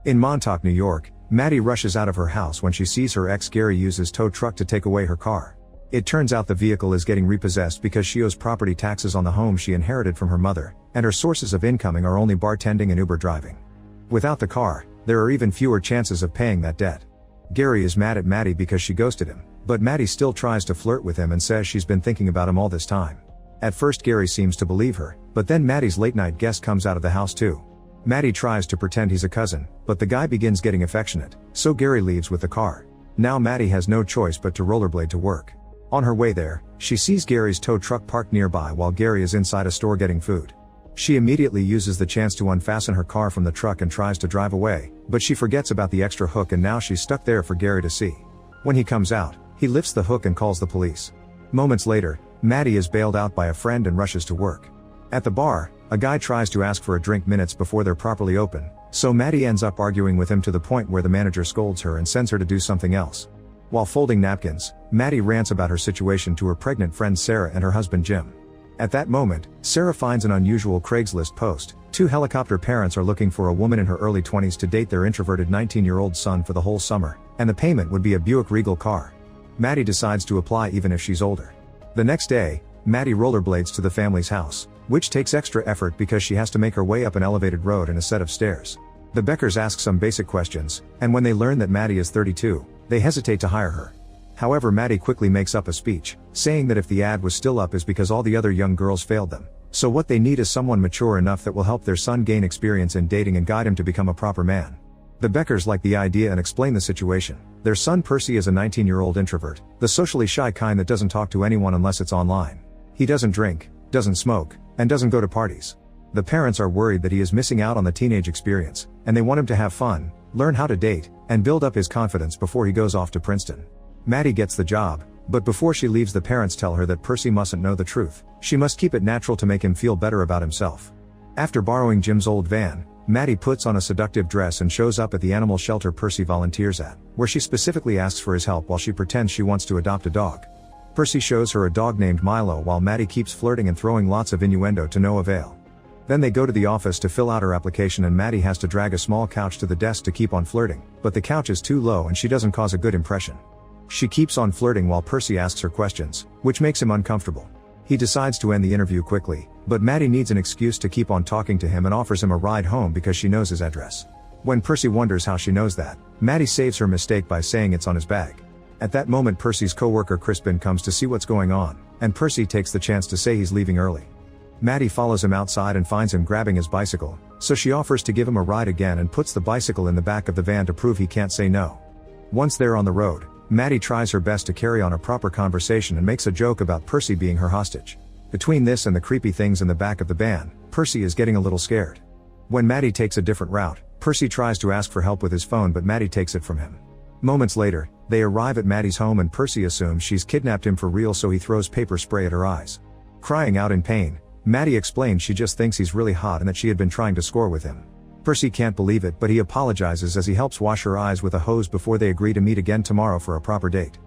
In Montauk, New York, Maddie rushes out of her house when she sees her ex Gary use his tow truck to take away her car. It turns out the vehicle is getting repossessed because she owes property taxes on the home she inherited from her mother, and her sources of income are only bartending and Uber driving. Without the car, there are even fewer chances of paying that debt. Gary is mad at Maddie because she ghosted him, but Maddie still tries to flirt with him and says she's been thinking about him all this time. At first Gary seems to believe her, but then Maddie's late-night guest comes out of the house too. Maddie tries to pretend he's a cousin, but the guy begins getting affectionate, so Gary leaves with the car. Now Maddie has no choice but to rollerblade to work. On her way there, she sees Gary's tow truck parked nearby while Gary is inside a store getting food. She immediately uses the chance to unfasten her car from the truck and tries to drive away, but she forgets about the extra hook and now she's stuck there for Gary to see. When he comes out, he lifts the hook and calls the police. Moments later, Maddie is bailed out by a friend and rushes to work. At the bar, a guy tries to ask for a drink minutes before they're properly open, so Maddie ends up arguing with him to the point where the manager scolds her and sends her to do something else. While folding napkins, Maddie rants about her situation to her pregnant friend Sarah and her husband Jim. At that moment, Sarah finds an unusual Craigslist post. Two helicopter parents are looking for a woman in her early 20s to date their introverted 19-year-old son for the whole summer, and the payment would be a Buick Regal car. Maddie decides to apply even if she's older. The next day, Maddie rollerblades to the family's house, which takes extra effort because she has to make her way up an elevated road and a set of stairs. The Beckers ask some basic questions, and when they learn that Maddie is 32, they hesitate to hire her. However, Maddie quickly makes up a speech, saying that if the ad was still up is because all the other young girls failed them, so what they need is someone mature enough that will help their son gain experience in dating and guide him to become a proper man. The Beckers like the idea and explain the situation. Their son Percy is a 19-year-old introvert, the socially shy kind that doesn't talk to anyone unless it's online. He doesn't drink, doesn't smoke, and doesn't go to parties. The parents are worried that he is missing out on the teenage experience, and they want him to have fun, learn how to date, and build up his confidence before he goes off to Princeton. Maddie gets the job, but before she leaves the parents tell her that Percy mustn't know the truth. She must keep it natural to make him feel better about himself. After borrowing Jim's old van, Maddie puts on a seductive dress and shows up at the animal shelter Percy volunteers at, where she specifically asks for his help while she pretends she wants to adopt a dog. Percy shows her a dog named Milo while Maddie keeps flirting and throwing lots of innuendo to no avail. Then they go to the office to fill out her application and Maddie has to drag a small couch to the desk to keep on flirting, but the couch is too low and she doesn't cause a good impression. She keeps on flirting while Percy asks her questions, which makes him uncomfortable. He decides to end the interview quickly, but Maddie needs an excuse to keep on talking to him and offers him a ride home because she knows his address. When Percy wonders how she knows that, Maddie saves her mistake by saying it's on his bag. At that moment Percy's co-worker Crispin comes to see what's going on, and Percy takes the chance to say he's leaving early. Maddie follows him outside and finds him grabbing his bicycle, so she offers to give him a ride again and puts the bicycle in the back of the van to prove he can't say no. Once they're on the road, Maddie tries her best to carry on a proper conversation and makes a joke about Percy being her hostage. Between this and the creepy things in the back of the van, Percy is getting a little scared. When Maddie takes a different route, Percy tries to ask for help with his phone but Maddie takes it from him. Moments later, they arrive at Maddie's home and Percy assumes she's kidnapped him for real so he throws paper spray at her eyes. Crying out in pain, Maddie explains she just thinks he's really hot and that she had been trying to score with him. Percy can't believe it but he apologizes as he helps wash her eyes with a hose before they agree to meet again tomorrow for a proper date.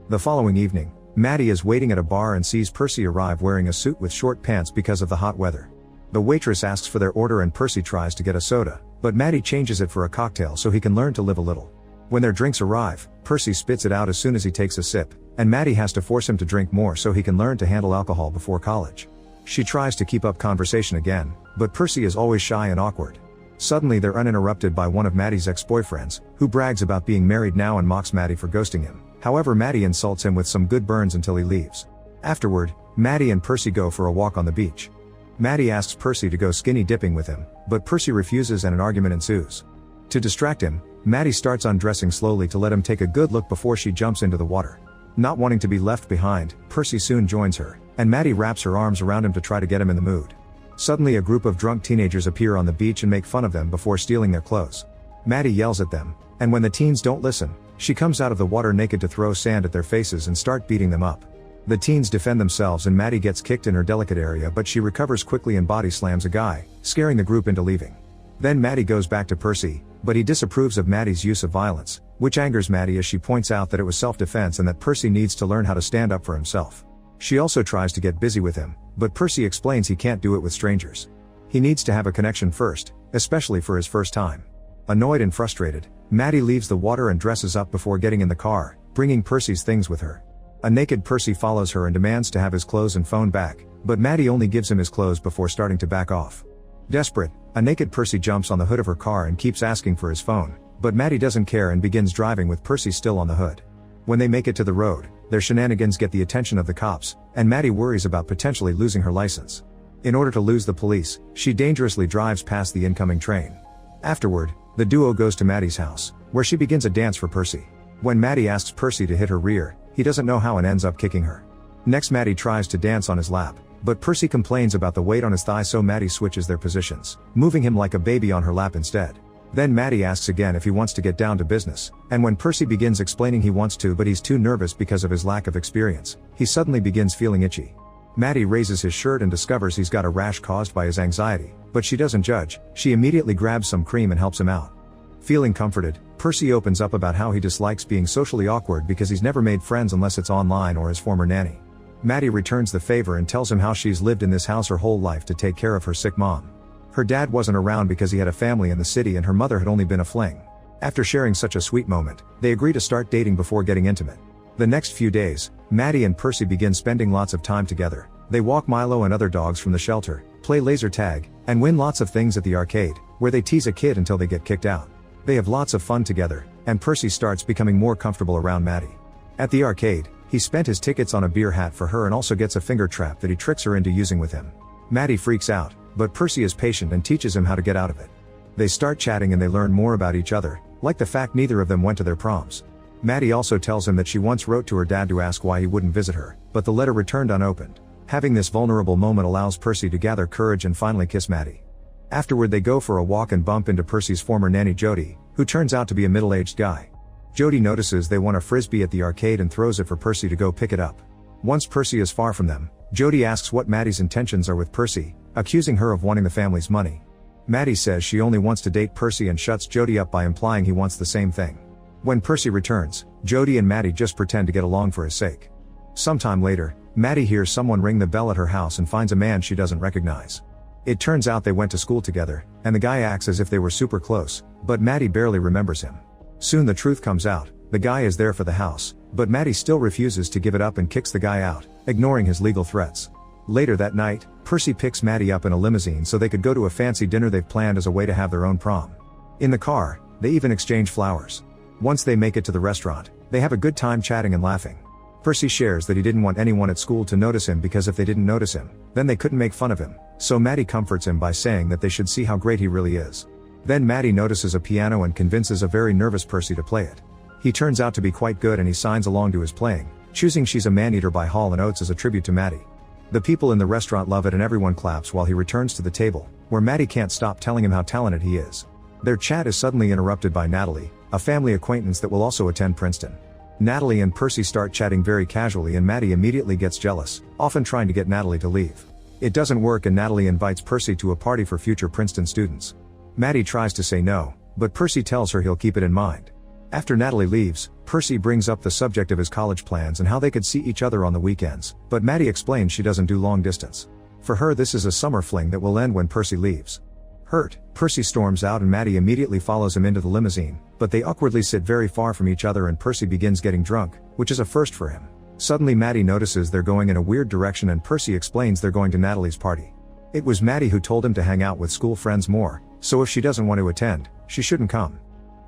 The following evening, Maddie is waiting at a bar and sees Percy arrive wearing a suit with short pants because of the hot weather. The waitress asks for their order and Percy tries to get a soda, but Maddie changes it for a cocktail so he can learn to live a little. When their drinks arrive, Percy spits it out as soon as he takes a sip, and Maddie has to force him to drink more so he can learn to handle alcohol before college. She tries to keep up conversation again, but Percy is always shy and awkward. Suddenly they're uninterrupted by one of Maddie's ex-boyfriends, who brags about being married now and mocks Maddie for ghosting him. However, Maddie insults him with some good burns until he leaves. Afterward, Maddie and Percy go for a walk on the beach. Maddie asks Percy to go skinny dipping with him, but Percy refuses and an argument ensues. To distract him, Maddie starts undressing slowly to let him take a good look before she jumps into the water. Not wanting to be left behind, Percy soon joins her, and Maddie wraps her arms around him to try to get him in the mood. Suddenly a group of drunk teenagers appear on the beach and make fun of them before stealing their clothes. Maddie yells at them, and when the teens don't listen, she comes out of the water naked to throw sand at their faces and start beating them up. The teens defend themselves and Maddie gets kicked in her delicate area but she recovers quickly and body slams a guy, scaring the group into leaving. Then Maddie goes back to Percy, but he disapproves of Maddie's use of violence, which angers Maddie as she points out that it was self-defense and that Percy needs to learn how to stand up for himself. She also tries to get busy with him, but Percy explains he can't do it with strangers. He needs to have a connection first, especially for his first time. Annoyed and frustrated, Maddie leaves the water and dresses up before getting in the car, bringing Percy's things with her. A naked Percy follows her and demands to have his clothes and phone back, but Maddie only gives him his clothes before starting to back off. Desperate, a naked Percy jumps on the hood of her car and keeps asking for his phone, but Maddie doesn't care and begins driving with Percy still on the hood. When they make it to the road, their shenanigans get the attention of the cops, and Maddie worries about potentially losing her license. In order to lose the police, she dangerously drives past the incoming train. Afterward, the duo goes to Maddie's house, where she begins a dance for Percy. When Maddie asks Percy to hit her rear, he doesn't know how and ends up kicking her. Next, Maddie tries to dance on his lap, but Percy complains about the weight on his thigh, so Maddie switches their positions, moving him like a baby on her lap instead. Then Maddie asks again if he wants to get down to business, and when Percy begins explaining he wants to but he's too nervous because of his lack of experience, he suddenly begins feeling itchy. Maddie raises his shirt and discovers he's got a rash caused by his anxiety, but she doesn't judge. She immediately grabs some cream and helps him out. Feeling comforted, Percy opens up about how he dislikes being socially awkward because he's never made friends unless it's online or his former nanny. Maddie returns the favor and tells him how she's lived in this house her whole life to take care of her sick mom. Her dad wasn't around because he had a family in the city and her mother had only been a fling. After sharing such a sweet moment, they agree to start dating before getting intimate. The next few days, Maddie and Percy begin spending lots of time together. They walk Milo and other dogs from the shelter, play laser tag, and win lots of things at the arcade, where they tease a kid until they get kicked out. They have lots of fun together, and Percy starts becoming more comfortable around Maddie. At the arcade, he spent his tickets on a beer hat for her and also gets a finger trap that he tricks her into using with him. Maddie freaks out, but Percy is patient and teaches him how to get out of it. They start chatting and they learn more about each other, like the fact neither of them went to their proms. Maddie also tells him that she once wrote to her dad to ask why he wouldn't visit her, but the letter returned unopened. Having this vulnerable moment allows Percy to gather courage and finally kiss Maddie. Afterward, they go for a walk and bump into Percy's former nanny Jody, who turns out to be a middle-aged guy. Jody notices they want a frisbee at the arcade and throws it for Percy to go pick it up. Once Percy is far from them, Jody asks what Maddie's intentions are with Percy, accusing her of wanting the family's money. Maddie says she only wants to date Percy and shuts Jody up by implying he wants the same thing. When Percy returns, Jody and Maddie just pretend to get along for his sake. Sometime later, Maddie hears someone ring the bell at her house and finds a man she doesn't recognize. It turns out they went to school together, and the guy acts as if they were super close, but Maddie barely remembers him. Soon the truth comes out, the guy is there for the house, but Maddie still refuses to give it up and kicks the guy out, ignoring his legal threats. Later that night, Percy picks Maddie up in a limousine so they could go to a fancy dinner they've planned as a way to have their own prom. In the car, they even exchange flowers. Once they make it to the restaurant, they have a good time chatting and laughing. Percy shares that he didn't want anyone at school to notice him because if they didn't notice him, then they couldn't make fun of him, so Maddie comforts him by saying that they should see how great he really is. Then Maddie notices a piano and convinces a very nervous Percy to play it. He turns out to be quite good and he signs along to his playing, choosing She's a Man-Eater by Hall & Oates as a tribute to Maddie. The people in the restaurant love it and everyone claps while he returns to the table, where Maddie can't stop telling him how talented he is. Their chat is suddenly interrupted by Natalie, a family acquaintance that will also attend Princeton. Natalie and Percy start chatting very casually and Maddie immediately gets jealous, often trying to get Natalie to leave. It doesn't work and Natalie invites Percy to a party for future Princeton students. Maddie tries to say no, but Percy tells her he'll keep it in mind. After Natalie leaves, Percy brings up the subject of his college plans and how they could see each other on the weekends, but Maddie explains she doesn't do long distance. For her, this is a summer fling that will end when Percy leaves. Hurt, Percy storms out and Maddie immediately follows him into the limousine, but they awkwardly sit very far from each other and Percy begins getting drunk, which is a first for him. Suddenly Maddie notices they're going in a weird direction and Percy explains they're going to Natalie's party. It was Maddie who told him to hang out with school friends more, so if she doesn't want to attend, she shouldn't come.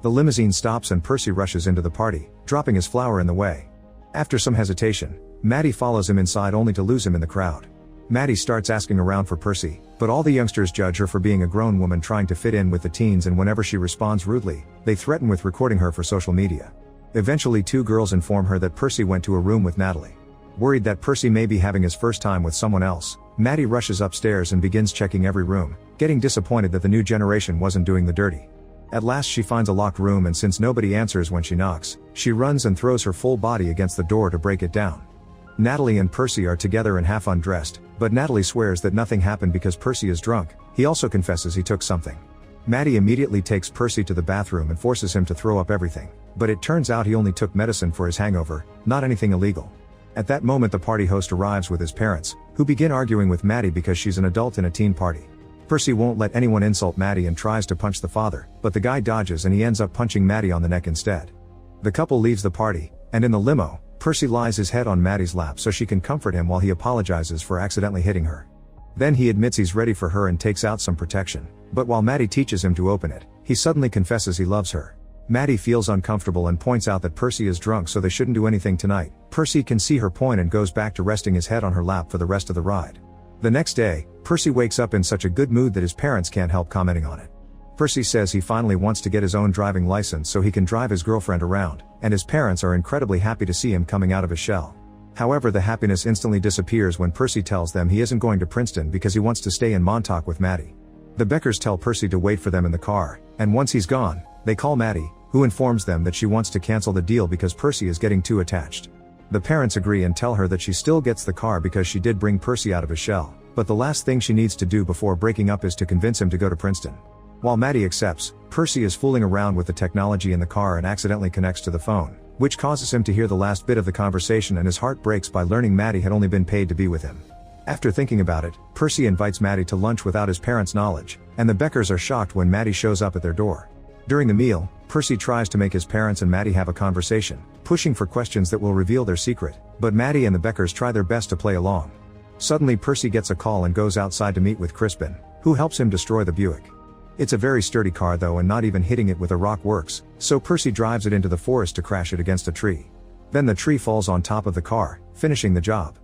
The limousine stops and Percy rushes into the party, dropping his flower in the way. After some hesitation, Maddie follows him inside only to lose him in the crowd. Maddie starts asking around for Percy, but all the youngsters judge her for being a grown woman trying to fit in with the teens and whenever she responds rudely, they threaten with recording her for social media. Eventually 2 girls inform her that Percy went to a room with Natalie. Worried that Percy may be having his first time with someone else, Maddie rushes upstairs and begins checking every room, getting disappointed that the new generation wasn't doing the dirty. At last she finds a locked room and since nobody answers when she knocks, she runs and throws her full body against the door to break it down. Natalie and Percy are together and half undressed, but Natalie swears that nothing happened because Percy is drunk. He also confesses he took something. Maddie immediately takes Percy to the bathroom and forces him to throw up everything, but it turns out he only took medicine for his hangover, not anything illegal. At that moment the party host arrives with his parents, who begin arguing with Maddie because she's an adult in a teen party. Percy won't let anyone insult Maddie and tries to punch the father, but the guy dodges and he ends up punching Maddie on the neck instead. The couple leaves the party, and in the limo, Percy lies his head on Maddie's lap so she can comfort him while he apologizes for accidentally hitting her. Then he admits he's ready for her and takes out some protection, but while Maddie teaches him to open it, he suddenly confesses he loves her. Maddie feels uncomfortable and points out that Percy is drunk so they shouldn't do anything tonight. Percy can see her point and goes back to resting his head on her lap for the rest of the ride. The next day, Percy wakes up in such a good mood that his parents can't help commenting on it. Percy says he finally wants to get his own driving license so he can drive his girlfriend around, and his parents are incredibly happy to see him coming out of his shell. However, the happiness instantly disappears when Percy tells them he isn't going to Princeton because he wants to stay in Montauk with Maddie. The Beckers tell Percy to wait for them in the car, and once he's gone, they call Maddie, who informs them that she wants to cancel the deal because Percy is getting too attached. The parents agree and tell her that she still gets the car because she did bring Percy out of his shell, but the last thing she needs to do before breaking up is to convince him to go to Princeton. While Maddie accepts, Percy is fooling around with the technology in the car and accidentally connects to the phone, which causes him to hear the last bit of the conversation, and his heart breaks by learning Maddie had only been paid to be with him. After thinking about it, Percy invites Maddie to lunch without his parents' knowledge, and the Beckers are shocked when Maddie shows up at their door. During the meal, Percy tries to make his parents and Maddie have a conversation, pushing for questions that will reveal their secret, but Maddie and the Beckers try their best to play along. Suddenly Percy gets a call and goes outside to meet with Crispin, who helps him destroy the Buick. It's a very sturdy car though, and not even hitting it with a rock works, so Percy drives it into the forest to crash it against a tree. Then the tree falls on top of the car, finishing the job.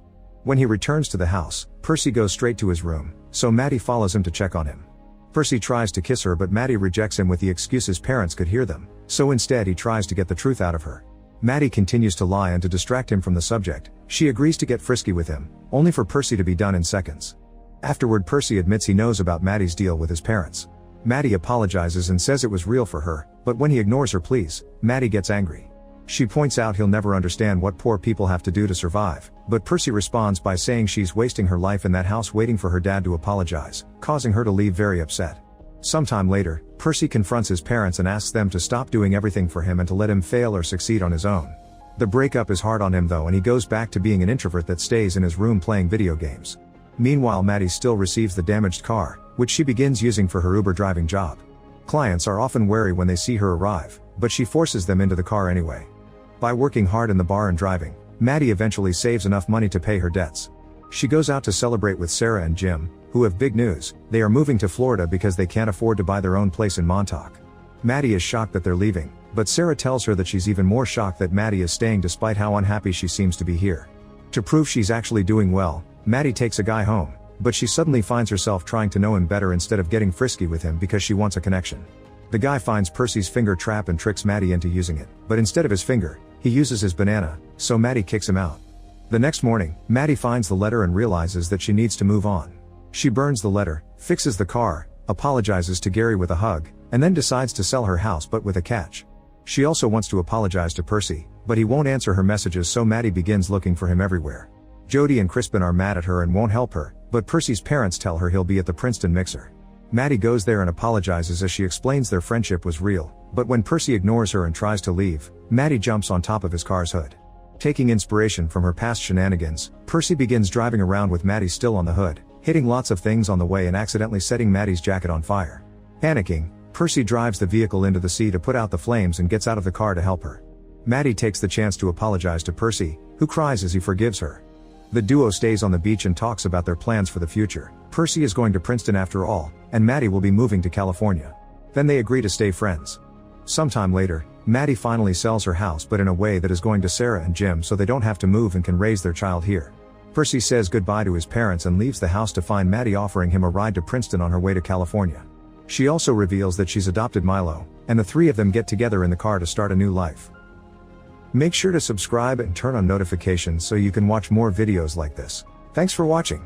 When he returns to the house, Percy goes straight to his room, so Maddie follows him to check on him. Percy tries to kiss her but Maddie rejects him with the excuse his parents could hear them, so instead he tries to get the truth out of her. Maddie continues to lie, and to distract him from the subject, she agrees to get frisky with him, only for Percy to be done in seconds. Afterward, Percy admits he knows about Maddie's deal with his parents. Maddie apologizes and says it was real for her, but when he ignores her pleas, Maddie gets angry. She points out he'll never understand what poor people have to do to survive, but Percy responds by saying she's wasting her life in that house waiting for her dad to apologize, causing her to leave very upset. Sometime later, Percy confronts his parents and asks them to stop doing everything for him and to let him fail or succeed on his own. The breakup is hard on him though, and he goes back to being an introvert that stays in his room playing video games. Meanwhile, Maddie still receives the damaged car, which she begins using for her Uber driving job. Clients are often wary when they see her arrive, but she forces them into the car anyway. By working hard in the bar and driving, Maddie eventually saves enough money to pay her debts. She goes out to celebrate with Sarah and Jim, who have big news: they are moving to Florida because they can't afford to buy their own place in Montauk. Maddie is shocked that they're leaving, but Sarah tells her that she's even more shocked that Maddie is staying despite how unhappy she seems to be here. To prove she's actually doing well, Maddie takes a guy home, but she suddenly finds herself trying to know him better instead of getting frisky with him because she wants a connection. The guy finds Percy's finger trap and tricks Maddie into using it, but instead of his finger, he uses his banana, so Maddie kicks him out. The next morning, Maddie finds the letter and realizes that she needs to move on. She burns the letter, fixes the car, apologizes to Gary with a hug, and then decides to sell her house, but with a catch. She also wants to apologize to Percy, but he won't answer her messages, so Maddie begins looking for him everywhere. Jody and Crispin are mad at her and won't help her, but Percy's parents tell her he'll be at the Princeton mixer. Maddie goes there and apologizes as she explains their friendship was real, but when Percy ignores her and tries to leave, Maddie jumps on top of his car's hood. Taking inspiration from her past shenanigans, Percy begins driving around with Maddie still on the hood, hitting lots of things on the way and accidentally setting Maddie's jacket on fire. Panicking, Percy drives the vehicle into the sea to put out the flames and gets out of the car to help her. Maddie takes the chance to apologize to Percy, who cries as he forgives her. The duo stays on the beach and talks about their plans for the future. Percy is going to Princeton after all, and Maddie will be moving to California. Then they agree to stay friends. Sometime later, Maddie finally sells her house, but in a way that is going to Sarah and Jim so they don't have to move and can raise their child here. Percy says goodbye to his parents and leaves the house to find Maddie offering him a ride to Princeton on her way to California. She also reveals that she's adopted Milo, and the three of them get together in the car to start a new life. Make sure to subscribe and turn on notifications so you can watch more videos like this. Thanks for watching.